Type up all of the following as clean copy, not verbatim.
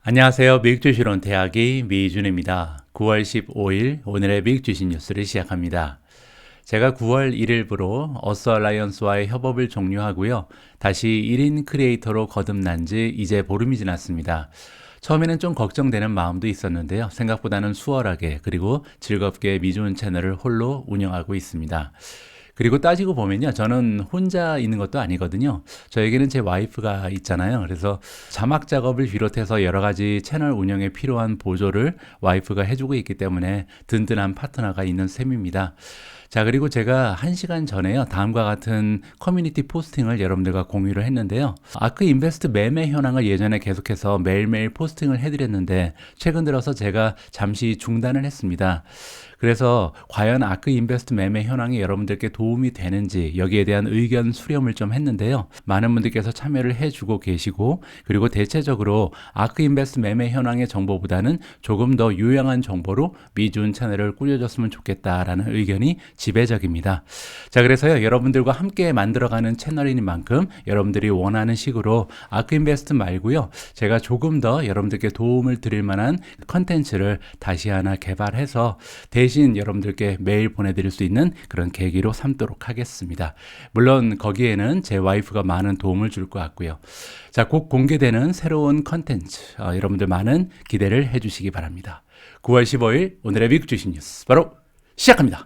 안녕하세요. 미국 주식론 대학의 미준입니다. 9월 15일 오늘의 미국 주식 뉴스를 시작합니다. 제가 9월 1일부로 어스얼라이언스와의 협업을 종료하고요. 다시 1인 크리에이터로 거듭난 지 이제 보름이 지났습니다. 처음에는 좀 걱정되는 마음도 있었는데요. 생각보다는 수월하게 그리고 즐겁게 미준 채널을 홀로 운영하고 있습니다. 그리고 따지고 보면요. 저는 혼자 있는 것도 아니거든요. 저에게는 제 와이프가 있잖아요. 그래서 자막 작업을 비롯해서 여러 가지 채널 운영에 필요한 보조를 와이프가 해주고 있기 때문에 든든한 파트너가 있는 셈입니다. 자, 그리고 제가 1시간 전에요. 다음과 같은 커뮤니티 포스팅을 여러분들과 공유를 했는데요. 아크 인베스트 매매 현황을 예전에 계속해서 매일매일 포스팅을 해드렸는데 최근 들어서 제가 잠시 중단을 했습니다. 그래서 과연 아크 인베스트 매매 현황이 여러분들께 도움이 되는지 여기에 대한 의견 수렴을 좀 했는데요. 많은 분들께서 참여를 해주고 계시고 그리고 대체적으로 아크 인베스트 매매 현황의 정보보다는 조금 더 유용한 정보로 미준 채널을 꾸려줬으면 좋겠다라는 의견이 지배적입니다. 자, 그래서요, 여러분들과 함께 만들어가는 채널인 만큼 여러분들이 원하는 식으로 아크 인베스트 말고요, 제가 조금 더 여러분들께 도움을 드릴 만한 컨텐츠를 다시 하나 개발해서 대신 여러분들께 메일 보내드릴 수 있는 그런 계기로 삼도록 하겠습니다. 물론 거기에는 제 와이프가 많은 도움을 줄 것 같고요. 자, 곧 공개되는 새로운 컨텐츠 여러분들 많은 기대를 해주시기 바랍니다. 9월 15일 오늘의 미국 주식 뉴스 바로 시작합니다.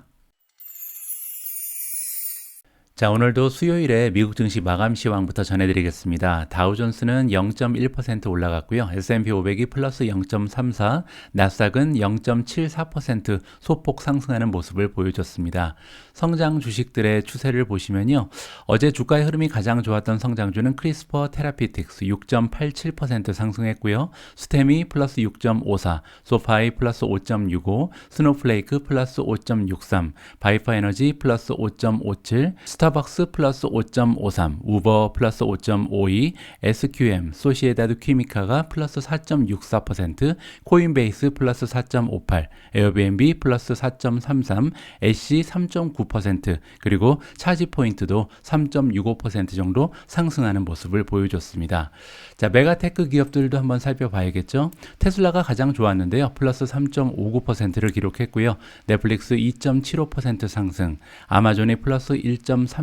자, 오늘도 수요일에 미국 증시 마감 시황부터 전해드리겠습니다. 다우존스는 0.1% 올라갔고요. S&P 500이 플러스 0.34, 나스닥은 0.74% 소폭 상승하는 모습을 보여줬습니다. 성장 주식들의 추세를 보시면요. 어제 주가의 흐름이 가장 좋았던 성장주는 크리스퍼 테라피틱스 6.87% 상승했고요. 스테미 플러스 6.54, 소파이 플러스 5.65, 스노플레이크 플러스 5.63, 바이퍼 에너지 플러스 5.57, 스타벅스 플러스 5.53, 우버 플러스 5.52, SQM, 소시에다드 퀴미카가 플러스 4.64%, 코인베이스 플러스 4.58, 에어비앤비 플러스 4.33, 애쉬 3.9%, 그리고 차지포인트도 3.65% 정도 상승하는 모습을 보여줬습니다. 자, 메가테크 기업들도 한번 살펴봐야겠죠. 테슬라가 가장 좋았는데요. 플러스 3.59%를 기록했고요. 넷플릭스 2.75% 상승, 아마존이 플러스 1.36,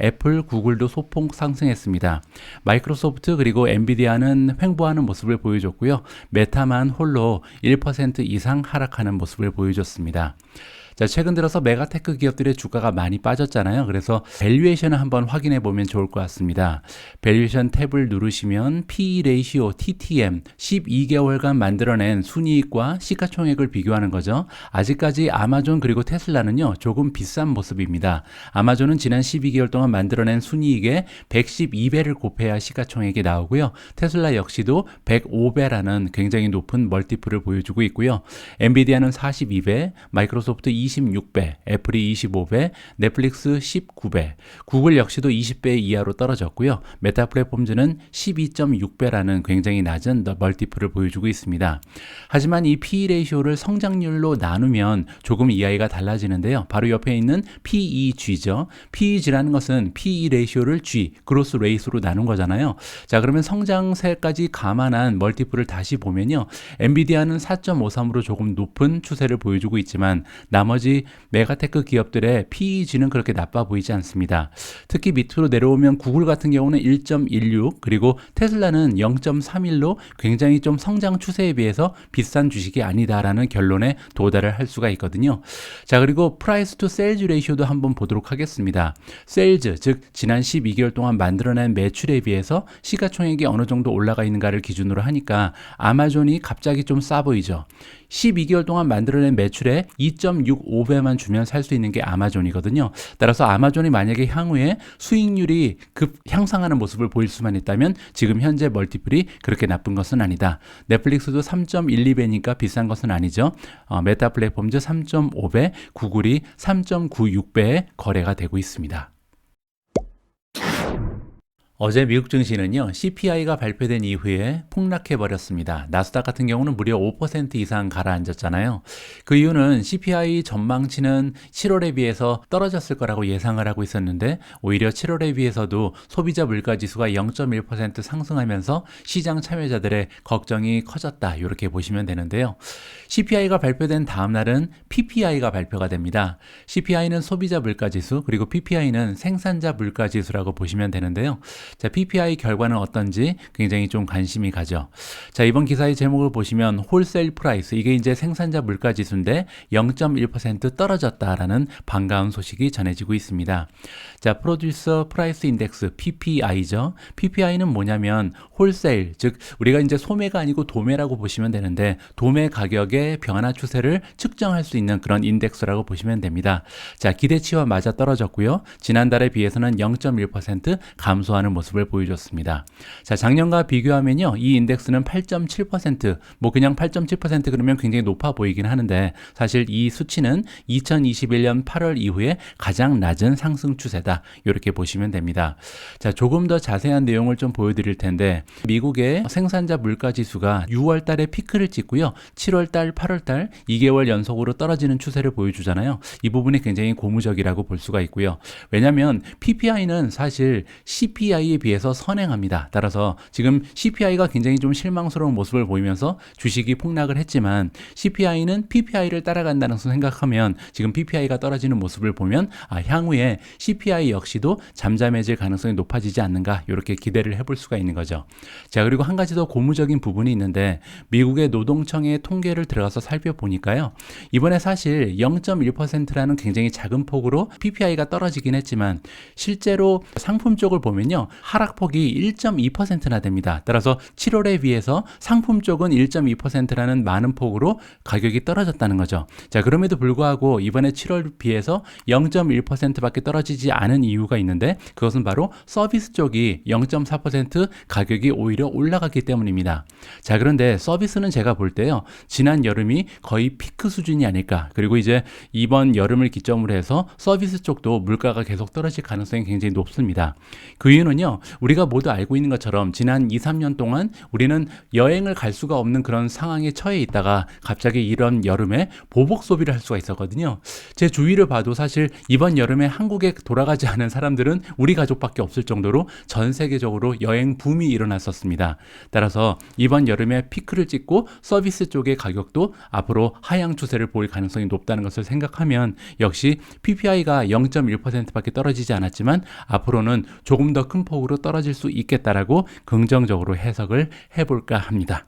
애플, 구글도 소폭 상승했습니다. 마이크로소프트 그리고 엔비디아는 횡보하는 모습을 보여줬고요. 메타만 홀로 1% 이상 하락하는 모습을 보여줬습니다. 자, 최근 들어서 메가테크 기업들의 주가가 많이 빠졌잖아요. 그래서 밸류에이션을 한번 확인해 보면 좋을 것 같습니다. 밸류에이션 탭을 누르시면 PE 레이시오 TTM 12개월간 만들어낸 순이익과 시가총액을 비교하는 거죠. 아직까지 아마존 그리고 테슬라는요, 조금 비싼 모습입니다. 아마존은 지난 12개월 동안 만들어낸 순이익에 112배를 곱해야 시가총액이 나오고요. 테슬라 역시도 105배라는 굉장히 높은 멀티플을 보여주고 있고요. 엔비디아는 42배, 마이크로소프트 26배, 애플이 25배, 넷플릭스 19배, 구글 역시도 20배 이하로 떨어졌고요. 메타 플랫폼즈는 12.6배라는 굉장히 낮은 멀티플을 보여주고 있습니다. 하지만 이 PE 레이쇼를 성장률로 나누면 조금 이야기가 달라지는데요. 바로 옆에 있는 PEG죠. PEG라는 것은 PE 레이쇼를 G, 그로스 레이스로 나눈 거잖아요. 자, 그러면 성장세까지 감안한 멀티플을 다시 보면요. 엔비디아는 4.53으로 조금 높은 추세를 보여주고 있지만 나머지 메가테크 기업들의 PEG는 그렇게 나빠 보이지 않습니다. 특히 밑으로 내려오면 구글 같은 경우는 1.16, 그리고 테슬라는 0.31로 굉장히 좀 성장 추세에 비해서 비싼 주식이 아니다라는 결론에 도달을 할 수가 있거든요. 자, 그리고 프라이스 투 세일즈 레이쇼도 한번 보도록 하겠습니다. 세일즈, 즉 지난 12개월 동안 만들어낸 매출에 비해서 시가총액이 어느 정도 올라가 있는가를 기준으로 하니까 아마존이 갑자기 좀 싸 보이죠. 12개월 동안 만들어낸 매출에 2.65배만 주면 살 수 있는 게 아마존이거든요. 따라서 아마존이 만약에 향후에 수익률이 급 향상하는 모습을 보일 수만 있다면 지금 현재 멀티플이 그렇게 나쁜 것은 아니다. 넷플릭스도 3.12배니까 비싼 것은 아니죠. 메타 플랫폼즈 3.5배, 구글이 3.96배에 거래가 되고 있습니다. 어제 미국 증시는요, CPI가 발표된 이후에 폭락해 버렸습니다. 나스닥 같은 경우는 무려 5% 이상 가라앉았잖아요. 그 이유는 CPI 전망치는 7월에 비해서 떨어졌을 거라고 예상을 하고 있었는데, 오히려 7월에 비해서도 소비자 물가 지수가 0.1% 상승하면서 시장 참여자들의 걱정이 커졌다. 이렇게 보시면 되는데요. CPI가 발표된 다음 날은 PPI가 발표가 됩니다. CPI는 소비자 물가 지수, 그리고 PPI는 생산자 물가 지수라고 보시면 되는데요. 자, PPI 결과는 어떤지 굉장히 좀 관심이 가죠. 자, 이번 기사의 제목을 보시면 홀세일 프라이스, 이게 이제 생산자 물가 지수인데 0.1% 떨어졌다라는 반가운 소식이 전해지고 있습니다. 자, 프로듀서 프라이스 인덱스 PPI죠. PPI는 뭐냐면 홀세일, 즉 우리가 이제 소매가 아니고 도매라고 보시면 되는데 도매 가격의 변화 추세를 측정할 수 있는 그런 인덱스라고 보시면 됩니다. 자, 기대치와 맞아 떨어졌고요. 지난달에 비해서는 0.1% 감소하는 모습을 보여줬습니다. 자, 작년과 비교하면요, 이 인덱스는 8.7%, 뭐 그냥 8.7% 그러면 굉장히 높아 보이긴 하는데 사실 이 수치는 2021년 8월 이후에 가장 낮은 상승 추세다. 이렇게 보시면 됩니다. 자, 조금 더 자세한 내용을 좀 보여드릴 텐데 미국의 생산자 물가 지수가 6월 달에 피크를 찍고요. 7월 달, 8월 달 2개월 연속으로 떨어지는 추세를 보여주잖아요. 이 부분이 굉장히 고무적이라고 볼 수가 있고요. 왜냐하면 PPI는 사실 CPI에 비해서 선행합니다. 따라서 지금 CPI가 굉장히 좀 실망스러운 모습을 보이면서 주식이 폭락을 했지만 CPI는 PPI를 따라간다는 생각하면 지금 PPI가 떨어지는 모습을 보면 향후에 CPI 역시도 잠잠해질 가능성이 높아지지 않는가 이렇게 기대를 해볼 수가 있는 거죠. 자, 그리고 한 가지 더 고무적인 부분이 있는데 미국의 노동청의 통계를 들어가서 살펴보니까요. 이번에 사실 0.1%라는 굉장히 작은 폭으로 PPI가 떨어지긴 했지만 실제로 상품 쪽을 보면요. 하락폭이 1.2%나 됩니다. 따라서 7월에 비해서 상품 쪽은 1.2%라는 많은 폭으로 가격이 떨어졌다는 거죠. 자, 그럼에도 불구하고 이번에 7월 비해서 0.1%밖에 떨어지지 않은 이유가 있는데 그것은 바로 서비스 쪽이 0.4% 가격이 오히려 올라갔기 때문입니다. 자, 그런데 서비스는 제가 볼 때요. 지난 여름이 거의 피크 수준이 아닐까. 그리고 이제 이번 여름을 기점으로 해서 서비스 쪽도 물가가 계속 떨어질 가능성이 굉장히 높습니다. 그 이유는요. 우리가 모두 알고 있는 것처럼 지난 2, 3년 동안 우리는 여행을 갈 수가 없는 그런 상황에 처해 있다가 갑자기 이런 여름에 보복 소비를 할 수가 있었거든요. 제 주위를 봐도 사실 이번 여름에 한국에 돌아가지 않은 사람들은 우리 가족밖에 없을 정도로 전 세계적으로 여행 붐이 일어났었습니다. 따라서 이번 여름에 피크를 찍고 서비스 쪽의 가격도 앞으로 하향 추세를 보일 가능성이 높다는 것을 생각하면 역시 PPI가 0.1%밖에 떨어지지 않았지만 앞으로는 조금 더 큰 폭으로 떨어질 수 있겠다라고 긍정적으로 해석을 해볼까 합니다.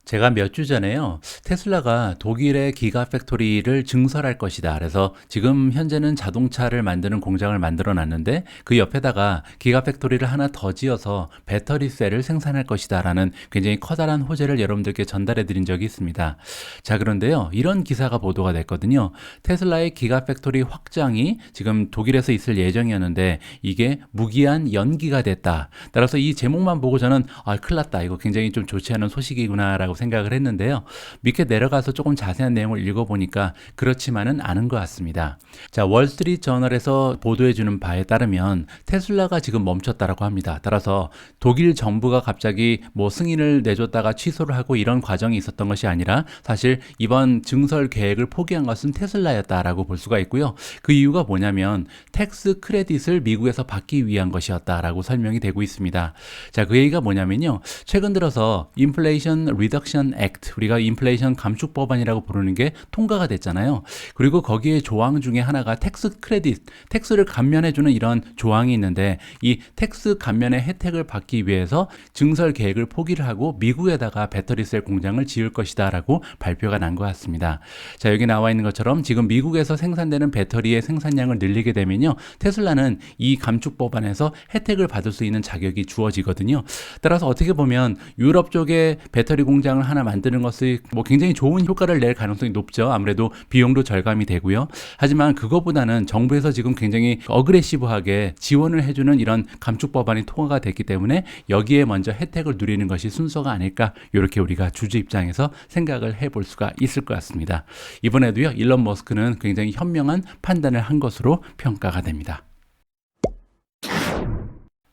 제가 몇 주 전에요. 테슬라가 독일의 기가팩토리를 증설할 것이다. 그래서 지금 현재는 자동차를 만드는 공장을 만들어 놨는데 그 옆에다가 기가팩토리를 하나 더 지어서 배터리 셀을 생산할 것이다 라는 굉장히 커다란 호재를 여러분들께 전달해 드린 적이 있습니다. 자, 그런데요. 이런 기사가 보도가 됐거든요. 테슬라의 기가팩토리 확장이 지금 독일에서 있을 예정이었는데 이게 무기한 연기가 됐다. 따라서 이 제목만 보고 저는 큰일 났다. 이거 굉장히 좀 좋지 않은 소식이구나 라고 생각을 했는데요. 밑에 내려가서 조금 자세한 내용을 읽어보니까 그렇지만은 않은 것 같습니다. 자, 월스트리트 저널에서 보도해주는 바에 따르면 테슬라가 지금 멈췄다라고 합니다. 따라서 독일 정부가 갑자기 뭐 승인을 내줬다가 취소를 하고 이런 과정이 있었던 것이 아니라 사실 이번 증설 계획을 포기한 것은 테슬라였다라고 볼 수가 있고요. 그 이유가 뭐냐면 텍스 크레딧을 미국에서 받기 위한 것이었다라고 설명이 되고 있습니다. 자, 그 얘기가 뭐냐면요. 최근 들어서 인플레이션 리덕션 액트, 우리가 인플레이션 감축 법안이라고 부르는 게 통과가 됐잖아요. 그리고 거기에 조항 중에 하나가 텍스 크레딧, 텍스를 감면해주는 이런 조항이 있는데 이 텍스 감면의 혜택을 받기 위해서 증설 계획을 포기를 하고 미국에다가 배터리셀 공장을 지을 것이다 라고 발표가 난 것 같습니다. 자, 여기 나와 있는 것처럼 지금 미국에서 생산되는 배터리의 생산량을 늘리게 되면요. 테슬라는 이 감축 법안에서 혜택을 받을 수 있는 자격이 주어지거든요. 따라서 어떻게 보면 유럽 쪽에 배터리 공장을 하나 만드는 것이 뭐 굉장히 좋은 효과를 낼 가능성이 높죠. 아무래도 비용도 절감이 되고요. 하지만 그거보다는 정부에서 지금 굉장히 어그레시브하게 지원을 해주는 이런 감축 법안이 통과가 됐기 때문에 여기에 먼저 혜택을 누리는 것이 순서가 아닐까 이렇게 우리가 주주 입장에서 생각을 해볼 수가 있을 것 같습니다. 이번에도요. 일론 머스크는 굉장히 현명한 판단을 한 것으로 평가가 됩니다.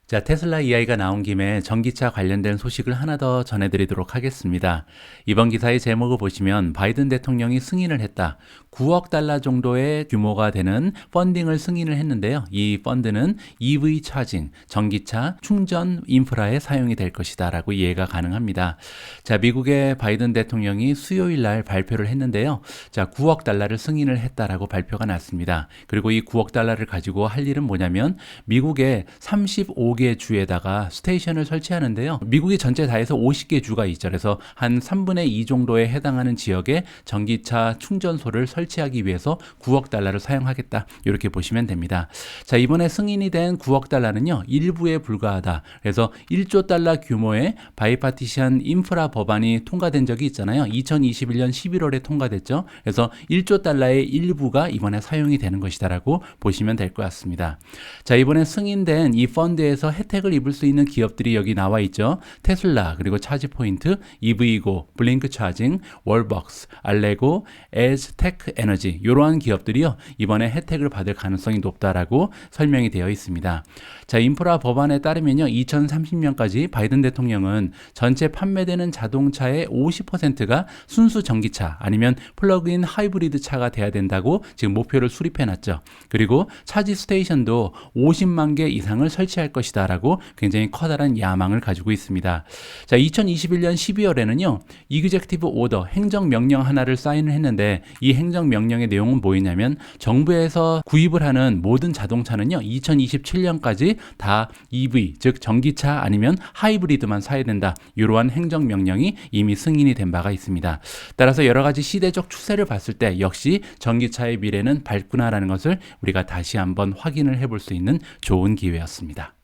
자, 테슬라 이야기가 나온 김에 전기차 관련된 소식을 하나 더 전해드리도록 하겠습니다. 이번 기사의 제목을 보시면 바이든 대통령이 승인을 했다. 9억 달러 정도의 규모가 되는 펀딩을 승인을 했는데요. 이 펀드는 EV 차징, 전기차 충전 인프라에 사용이 될 것이다 라고 이해가 가능합니다. 자, 미국의 바이든 대통령이 수요일 날 발표를 했는데요. 자, 9억 달러를 승인을 했다라고 발표가 났습니다. 그리고 이 9억 달러를 가지고 할 일은 뭐냐면 미국의 35개 주에다가 스테이션을 설치하는데요. 미국이 전체 다 해서 50개 주가 있죠. 그래서 한 3분의 2 정도에 해당하는 지역에 전기차 충전소를 설치하기 위해서 9억 달러를 사용하겠다. 이렇게 보시면 됩니다. 자, 이번에 승인이 된 9억 달러는요. 일부에 불과하다. 그래서 1조 달러 규모의 바이파티션 인프라 법안이 통과된 적이 있잖아요. 2021년 11월에 통과됐죠. 그래서 1조 달러의 일부가 이번에 사용이 되는 것이다라고 보시면 될 것 같습니다. 자, 이번에 승인된 이 펀드에서 혜택을 입을 수 있는 기업들이 여기 나와 있죠. 테슬라, 그리고 차지포인트, EV고, 블링크 차징, 월벅스, 알레고, 에즈테크 에너지 이러한 기업들이요. 이번에 혜택을 받을 가능성이 높다라고 설명이 되어 있습니다. 자, 인프라 법안에 따르면요. 2030년까지 바이든 대통령은 전체 판매되는 자동차의 50%가 순수 전기차 아니면 플러그인 하이브리드 차가 돼야 된다고 지금 목표를 수립해 놨죠. 그리고 차지 스테이션도 50만 개 이상을 설치할 것이다 라고 굉장히 커다란 야망을 가지고 있습니다. 자, 2021년 12월에는요. 이그제큐티브 오더 행정명령 하나를 사인을 했는데 이 행정명령의 내용은 뭐였냐면 정부에서 구입을 하는 모든 자동차는요. 2027년까지 다 EV 즉 전기차 아니면 하이브리드만 사야 된다. 이러한 행정명령이 이미 승인이 된 바가 있습니다. 따라서 여러 가지 시대적 추세를 봤을 때 역시 전기차의 미래는 밝구나라는 것을 우리가 다시 한번 확인을 해볼 수 있는 좋은 기회였습니다.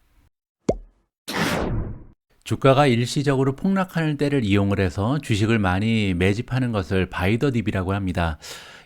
주가가 일시적으로 폭락하는 때를 이용을 해서 주식을 많이 매집하는 것을 바이더딥이라고 합니다.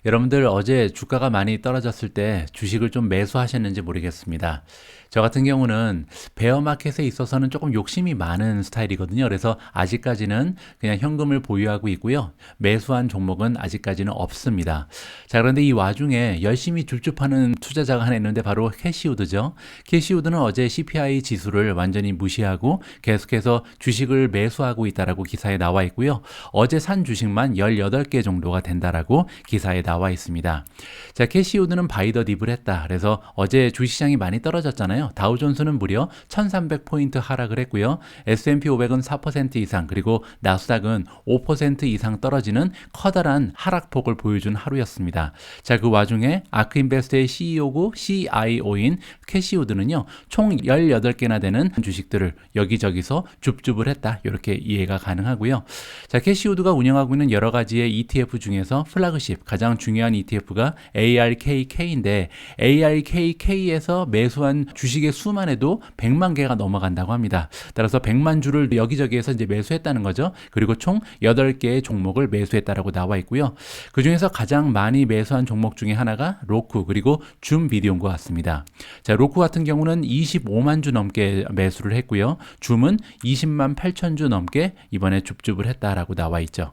여러분들 어제 주가가 많이 떨어졌을 때 주식을 좀 매수하셨는지 모르겠습니다. 저 같은 경우는 베어마켓에 있어서는 조금 욕심이 많은 스타일이거든요. 그래서 아직까지는 그냥 현금을 보유하고 있고요. 매수한 종목은 아직까지는 없습니다. 자, 그런데 이 와중에 열심히 줍줍하는 투자자가 하나 있는데 바로 캐시우드죠. 캐시우드는 어제 CPI 지수를 완전히 무시하고 계속해서 주식을 매수하고 있다라고 기사에 나와 있고요. 어제 산 주식만 18개 정도가 된다라고 기사에 나와 있습니다. 자, 캐시우드는 바이더딥을 했다. 그래서 어제 주식시장이 많이 떨어졌잖아요. 다우존스는 무려 1300포인트 하락을 했고요. S&P 500은 4% 이상 그리고 나스닥은 5% 이상 떨어지는 커다란 하락폭을 보여준 하루였습니다. 자, 그 와중에 아크인베스트의 CEO고 CIO인 캐시우드는요. 총 18개나 되는 주식들을 여기저기서 줍줍을 했다. 이렇게 이해가 가능하고요. 자, 캐시우드가 운영하고 있는 여러 가지의 ETF 중에서 플래그십 가장 중요한 ETF가 ARKK인데 ARKK에서 매수한 주식의 수만 해도 100만 개가 넘어간다고 합니다. 따라서 100만 주를 여기저기에서 이제 매수했다는 거죠. 그리고 총 8개의 종목을 매수했다라고 나와 있고요. 그 중에서 가장 많이 매수한 종목 중에 하나가 로쿠 그리고 줌 비디오인 것 같습니다. 자, 로쿠 같은 경우는 25만 주 넘게 매수를 했고요. 줌은 20만 8천 주 넘게 이번에 줍줍을 했다라고 나와 있죠.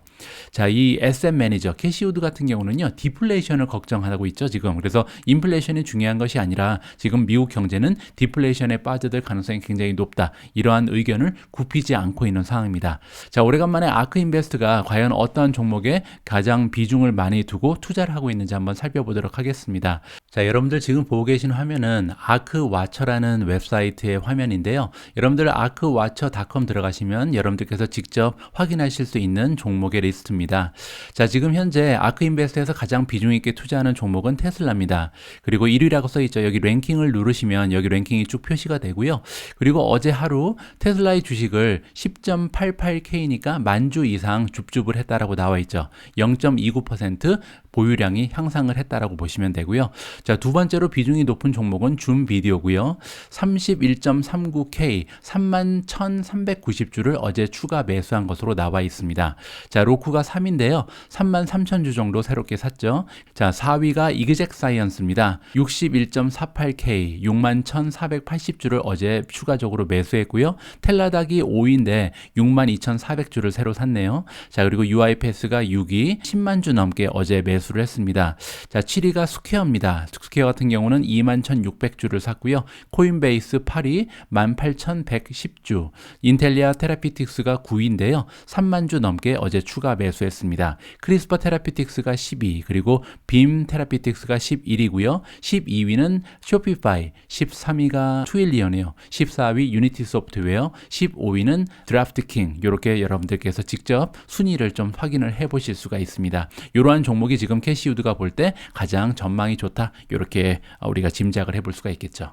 자, 이 SM 매니저 캐시우드 같은 경우는요. 디플레이션을 걱정하고 있죠, 지금. 그래서 인플레이션이 중요한 것이 아니라 지금 미국 경제는 디플레이션에 빠져들 가능성이 굉장히 높다. 이러한 의견을 굽히지 않고 있는 상황입니다. 자, 오래간만에 아크인베스트가 과연 어떠한 종목에 가장 비중을 많이 두고 투자를 하고 있는지 한번 살펴보도록 하겠습니다. 자, 여러분들 지금 보고 계신 화면은 아크와처라는 웹사이트의 화면인데요. 여러분들 아크와처.com 들어가시면 여러분들께서 직접 확인하실 수 있는 종목의 리스트입니다. 자, 지금 현재 아크인베스트에서 가장 비중 있게 투자하는 종목은 테슬라입니다. 그리고 1위라고 써있죠. 여기 랭킹을 누르시면 여기 랭킹이 쭉 표시가 되고요. 그리고 어제 하루 테슬라의 주식을 10.88K니까 만주 이상 줍줍을 했다라고 나와 있죠. 0.29% 보유량이 향상을 했다라고 보시면 되고요. 자, 두 번째로 비중이 높은 종목은 줌 비디오고요. 31.39K 31,390주를 어제 추가 매수한 것으로 나와 있습니다. 자, 로쿠가 3인데요. 33,000주 정도 새롭게 샀죠. 자, 4위가 이그젝 사이언스입니다. 61.48K 61,480주를 어제 추가적으로 매수했고요. 텔라닥이 5위인데 62,400주를 새로 샀네요. 자, 그리고 UiPath가 6위 10만 주 넘게 어제 매수를 했습니다. 자, 7위가 스퀘어입니다. 스퀘어 같은 경우는 21,600주를 샀고요. 코인베이스 8위 18,110주, 인텔리아 테라피틱스가 9위인데요. 3만 주 넘게 어제 추가 매수했습니다. 크리스퍼 테라피틱스가 10위, 그리고 빔 테라피틱스가 11위고요. 12위는 쇼피파이, 13위가 트윌리언이에요. 14위 유니티 소프트웨어, 15위는 드래프트킹. 이렇게 여러분들께서 직접 순위를 좀 확인을 해 보실 수가 있습니다. 이러한 종목이 지금 캐시우드가 볼 때 가장 전망이 좋다, 이렇게 우리가 짐작을 해볼 수가 있겠죠.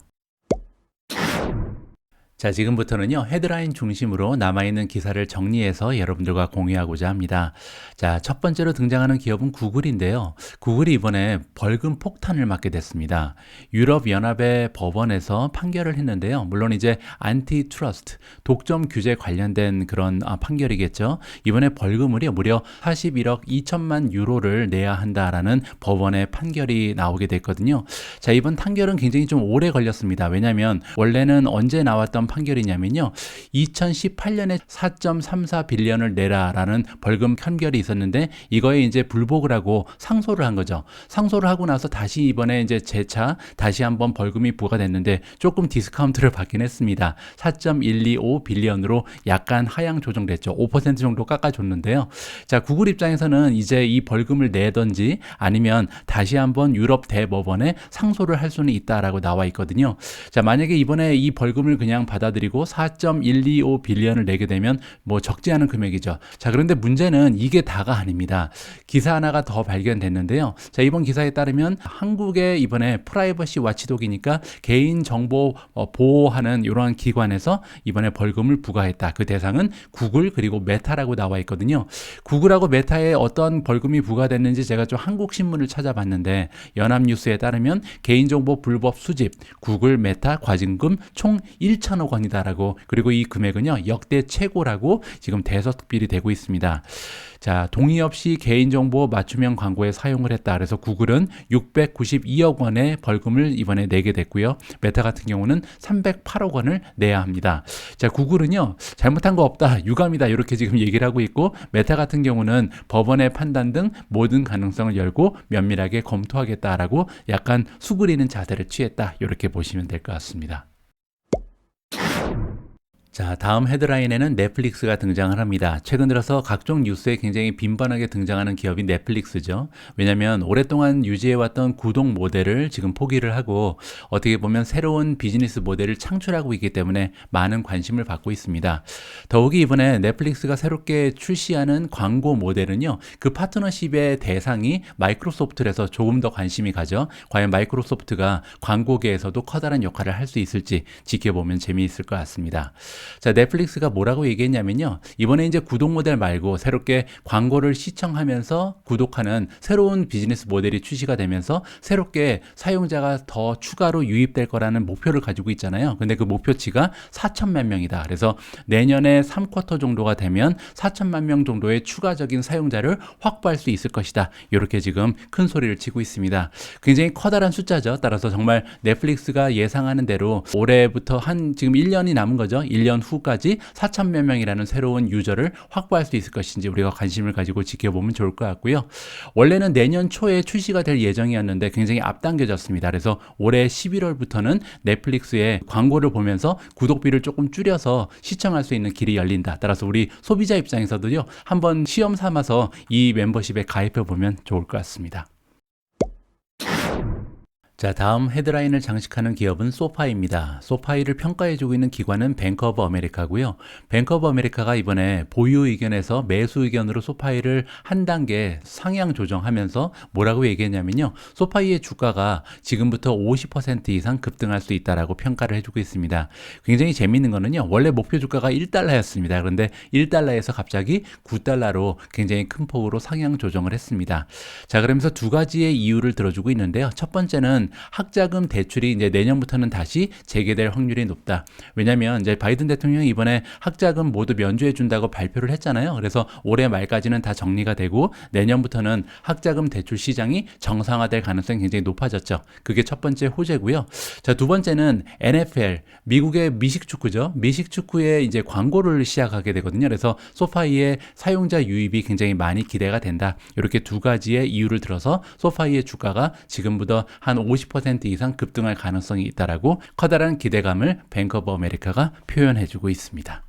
자, 지금부터는요, 헤드라인 중심으로 남아있는 기사를 정리해서 여러분들과 공유하고자 합니다. 자, 첫 번째로 등장하는 기업은 구글인데요. 구글이 이번에 벌금 폭탄을 맞게 됐습니다. 유럽연합의 법원에서 판결을 했는데요. 물론 이제 안티트러스트, 독점 규제 관련된 그런 판결이겠죠. 이번에 벌금을요, 무려 41억 2천만 유로를 내야 한다라는 법원의 판결이 나오게 됐거든요. 자, 이번 판결은 굉장히 좀 오래 걸렸습니다. 왜냐하면 원래는 언제 나왔던 판결이냐면요, 2018년에 4.34 빌리언을 내라라는 벌금 판결이 있었는데 이거에 이제 불복을 하고 상소를 한 거죠. 상소를 하고 나서 다시 이번에 이제 재차 다시 한번 벌금이 부과됐는데 조금 디스카운트를 받긴 했습니다. 4.125 빌리언으로 약간 하향 조정됐죠. 5% 정도 깎아줬는데요. 자, 구글 입장에서는 이제 이 벌금을 내던지 아니면 다시 한번 유럽 대법원에 상소를 할 수는 있다라고 나와 있거든요. 자, 만약에 이번에 이 벌금을 그냥 받아들이고 4.125 빌리언을 내게 되면 뭐 적지 않은 금액이죠. 자, 그런데 문제는 이게 다가 아닙니다. 기사 하나가 더 발견됐는데요. 자, 이번 기사에 따르면 한국의 이번에 프라이버시 와치독이니까 개인정보 보호하는 이러한 기관에서 이번에 벌금을 부과했다. 그 대상은 구글 그리고 메타라고 나와 있거든요. 구글하고 메타에 어떤 벌금이 부과됐는지 제가 좀 한국 신문을 찾아봤는데 연합뉴스에 따르면 개인정보 불법 수집, 구글 메타 과징금 총 1천억 원이다라고, 그리고 이 금액은요 역대 최고라고 지금 대서특필이 되고 있습니다. 자, 동의 없이 개인정보 맞춤형 광고에 사용을 했다. 그래서 구글은 692억 원의 벌금을 이번에 내게 됐고요. 메타 같은 경우는 308억 원을 내야 합니다. 자, 구글은요 잘못한 거 없다, 유감이다, 이렇게 지금 얘기를 하고 있고, 메타 같은 경우는 법원의 판단 등 모든 가능성을 열고 면밀하게 검토하겠다라고 약간 수그리는 자세를 취했다, 이렇게 보시면 될 것 같습니다. 자, 다음 헤드라인에는 넷플릭스가 등장을 합니다. 최근 들어서 각종 뉴스에 굉장히 빈번하게 등장하는 기업이 넷플릭스죠. 왜냐하면 오랫동안 유지해왔던 구독 모델을 지금 포기를 하고 어떻게 보면 새로운 비즈니스 모델을 창출하고 있기 때문에 많은 관심을 받고 있습니다. 더욱이 이번에 넷플릭스가 새롭게 출시하는 광고 모델은요, 그 파트너십의 대상이 마이크로소프트라서 조금 더 관심이 가죠. 과연 마이크로소프트가 광고계에서도 커다란 역할을 할 수 있을지 지켜보면 재미있을 것 같습니다. 자, 넷플릭스가 뭐라고 얘기했냐면요, 이번에 이제 구독 모델 말고 새롭게 광고를 시청하면서 구독하는 새로운 비즈니스 모델이 출시가 되면서 새롭게 사용자가 더 추가로 유입될 거라는 목표를 가지고 있잖아요. 근데 그 목표치가 4천만 명이다. 그래서 내년에 3쿼터 정도가 되면 4천만 명 정도의 추가적인 사용자를 확보할 수 있을 것이다. 이렇게 지금 큰 소리를 치고 있습니다. 굉장히 커다란 숫자죠. 따라서 정말 넷플릭스가 예상하는 대로 올해부터 한 지금 1년이 남은 거죠. 1년 후까지 4천만 명이라는 새로운 유저를 확보할 수 있을 것인지 우리가 관심을 가지고 지켜보면 좋을 것 같고요. 원래는 내년 초에 출시가 될 예정이었는데 굉장히 앞당겨졌습니다. 그래서 올해 11월부터는 넷플릭스의 광고를 보면서 구독비를 조금 줄여서 시청할 수 있는 길이 열린다. 따라서 우리 소비자 입장에서도요, 한번 시험 삼아서 이 멤버십에 가입해 보면 좋을 것 같습니다. 자, 다음 헤드라인을 장식하는 기업은 소파이입니다. 소파이를 평가해주고 있는 기관은 뱅크 오브 아메리카고요. 뱅크 오브 아메리카가 이번에 보유 의견에서 매수 의견으로 소파이를 한 단계 상향 조정하면서 뭐라고 얘기했냐면요, 소파이의 주가가 지금부터 50% 이상 급등할 수 있다라고 평가를 해주고 있습니다. 굉장히 재미있는 거는요, 원래 목표 주가가 1달러였습니다. 그런데 1달러에서 갑자기 9달러로 굉장히 큰 폭으로 상향 조정을 했습니다. 자, 그러면서 두 가지의 이유를 들어주고 있는데요. 첫 번째는 학자금 대출이 이제 내년부터는 다시 재개될 확률이 높다. 왜냐하면 이제 바이든 대통령이 이번에 학자금 모두 면제해 준다고 발표를 했잖아요. 그래서 올해 말까지는 다 정리가 되고 내년부터는 학자금 대출 시장이 정상화될 가능성이 굉장히 높아졌죠. 그게 첫 번째 호재고요. 자, 두 번째는 NFL, 미국의 미식 축구죠. 미식 축구에 이제 광고를 시작하게 되거든요. 그래서 소파이의 사용자 유입이 굉장히 많이 기대가 된다. 이렇게 두 가지의 이유를 들어서 소파이의 주가가 지금보다 한 50% 이상 급등할 가능성이 있다라고 커다란 기대감을 뱅크 오브 아메리카가 표현해주고 있습니다.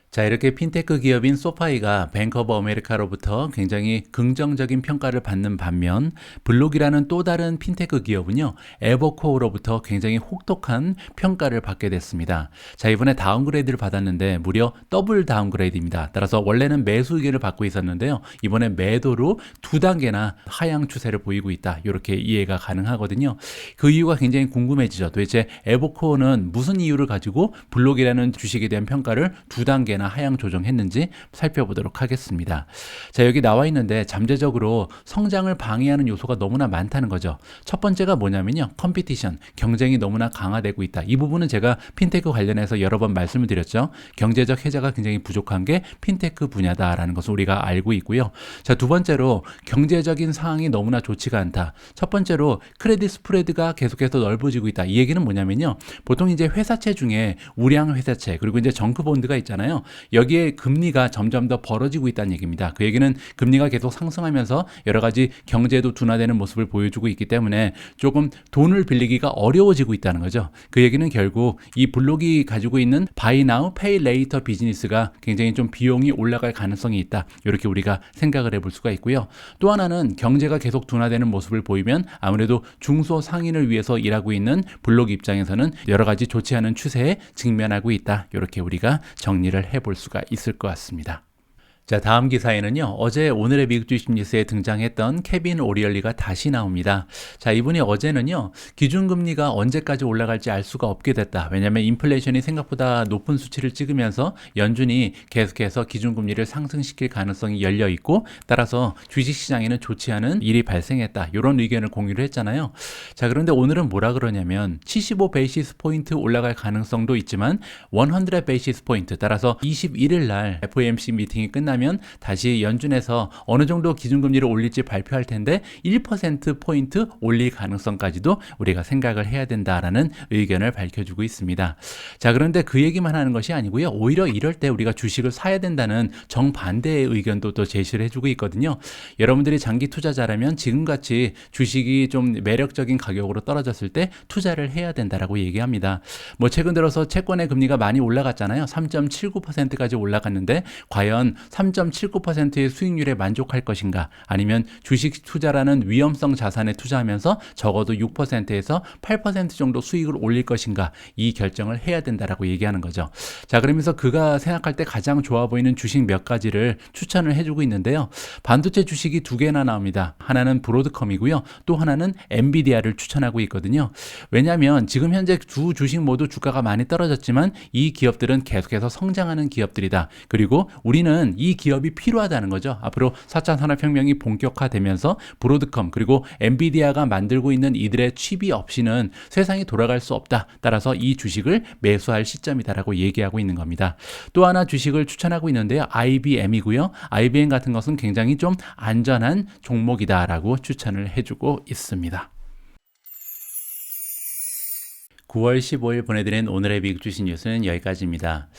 자, 이렇게 핀테크 기업인 소파이가 뱅크 오브 아메리카로부터 굉장히 긍정적인 평가를 받는 반면 블록이라는 또 다른 핀테크 기업은요, 에버코어로부터 굉장히 혹독한 평가를 받게 됐습니다. 자, 이번에 다운그레이드를 받았는데 무려 더블 다운그레이드입니다. 따라서 원래는 매수 의견을 받고 있었는데요, 이번에 매도로 2단계나 하향 추세를 보이고 있다, 이렇게 이해가 가능하거든요. 그 이유가 굉장히 궁금해지죠. 도대체 에버코어는 무슨 이유를 가지고 블록이라는 주식에 대한 평가를 2단계나 하향 조정했는지 살펴보도록 하겠습니다. 자, 여기 나와 있는데 잠재적으로 성장을 방해하는 요소가 너무나 많다는 거죠. 첫 번째가 뭐냐면요, 컴피티션, 경쟁이 너무나 강화되고 있다. 이 부분은 제가 핀테크 관련해서 여러 번 말씀을 드렸죠. 경제적 혜자가 굉장히 부족한 게 핀테크 분야다라는 것을 우리가 알고 있고요. 자, 두 번째로 경제적인 상황이 너무나 좋지가 않다. 첫 번째로 크레딧 스프레드가 계속해서 넓어지고 있다. 이 얘기는 뭐냐면요, 보통 이제 회사채 중에 우량 회사채, 그리고 이제 정크 본드가 있잖아요. 여기에 금리가 점점 더 벌어지고 있다는 얘기입니다. 그 얘기는 금리가 계속 상승하면서 여러 가지 경제도 둔화되는 모습을 보여주고 있기 때문에 조금 돈을 빌리기가 어려워지고 있다는 거죠. 그 얘기는 결국 이 블록이 가지고 있는 Buy Now, Pay Later 비즈니스가 굉장히 좀 비용이 올라갈 가능성이 있다, 이렇게 우리가 생각을 해볼 수가 있고요. 또 하나는 경제가 계속 둔화되는 모습을 보이면 아무래도 중소상인을 위해서 일하고 있는 블록 입장에서는 여러 가지 좋지 않은 추세에 직면하고 있다, 이렇게 우리가 정리를 해볼 수가 있을 것 같습니다. 자, 다음 기사에는요, 어제 오늘의 미국 주식 뉴스에 등장했던 케빈 오리얼리가 다시 나옵니다. 자, 이분이 어제는요, 기준금리가 언제까지 올라갈지 알 수가 없게 됐다. 왜냐하면 인플레이션이 생각보다 높은 수치를 찍으면서 연준이 계속해서 기준금리를 상승시킬 가능성이 열려 있고, 따라서 주식시장에는 좋지 않은 일이 발생했다, 이런 의견을 공유를 했잖아요. 자, 그런데 오늘은 뭐라 그러냐면 75 베이시스 포인트 올라갈 가능성도 있지만 100 베이시스 포인트, 따라서 21일 날 FOMC 미팅이 끝나면 다시 연준에서 어느 정도 기준금리를 올릴지 발표할 텐데 1%포인트 올릴 가능성까지도 우리가 생각을 해야 된다라는 의견을 밝혀주고 있습니다. 자, 그런데 그 얘기만 하는 것이 아니고요, 오히려 이럴 때 우리가 주식을 사야 된다는 정반대의 의견도 또 제시를 해주고 있거든요. 여러분들이 장기 투자자라면 지금같이 주식이 좀 매력적인 가격으로 떨어졌을 때 투자를 해야 된다라고 얘기합니다. 뭐 최근 들어서 채권의 금리가 많이 올라갔잖아요. 3.79%까지 올라갔는데 과연 3.79%의 수익률에 만족할 것인가, 아니면 주식 투자라는 위험성 자산에 투자하면서 적어도 6%에서 8% 정도 수익을 올릴 것인가, 이 결정을 해야 된다라고 얘기하는 거죠. 자, 그러면서 그가 생각할 때 가장 좋아 보이는 주식 몇 가지를 추천을 해주고 있는데요. 반도체 주식이 2개나 나옵니다. 하나는 브로드컴이고요, 또 하나는 엔비디아를 추천하고 있거든요. 왜냐하면 지금 현재 두 주식 모두 주가가 많이 떨어졌지만 이 기업들은 계속해서 성장하는 기업들이다. 그리고 우리는 이 기업이 필요하다는 거죠. 앞으로 4차 산업혁명이 본격화되면서 브로드컴 그리고 엔비디아가 만들고 있는 이들의 칩이 없이는 세상이 돌아갈 수 없다. 따라서 이 주식을 매수할 시점이다라고 얘기하고 있는 겁니다. 또 하나 주식을 추천하고 있는데요, IBM이고요. IBM 같은 것은 굉장히 좀 안전한 종목이다라고 추천을 해주고 있습니다. 9월 15일 보내드린 오늘의 미국 주식 뉴스는 여기까지입니다.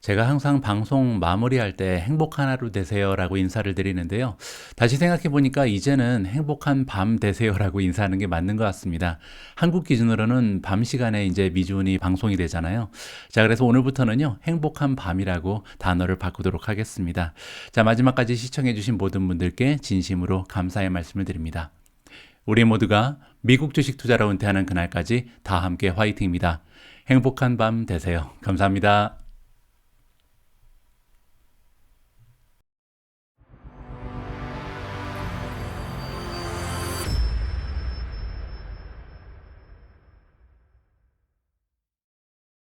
제가 항상 방송 마무리할 때 행복한 하루 되세요 라고 인사를 드리는데요, 다시 생각해 보니까 이제는 행복한 밤 되세요 라고 인사하는 게 맞는 것 같습니다. 한국 기준으로는 밤 시간에 이제 미주운이 방송이 되잖아요. 자, 그래서 오늘부터는요, 행복한 밤이라고 단어를 바꾸도록 하겠습니다. 자, 마지막까지 시청해 주신 모든 분들께 진심으로 감사의 말씀을 드립니다. 우리 모두가 미국 주식 투자로 은퇴하는 그날까지 다 함께 화이팅입니다. 행복한 밤 되세요. 감사합니다.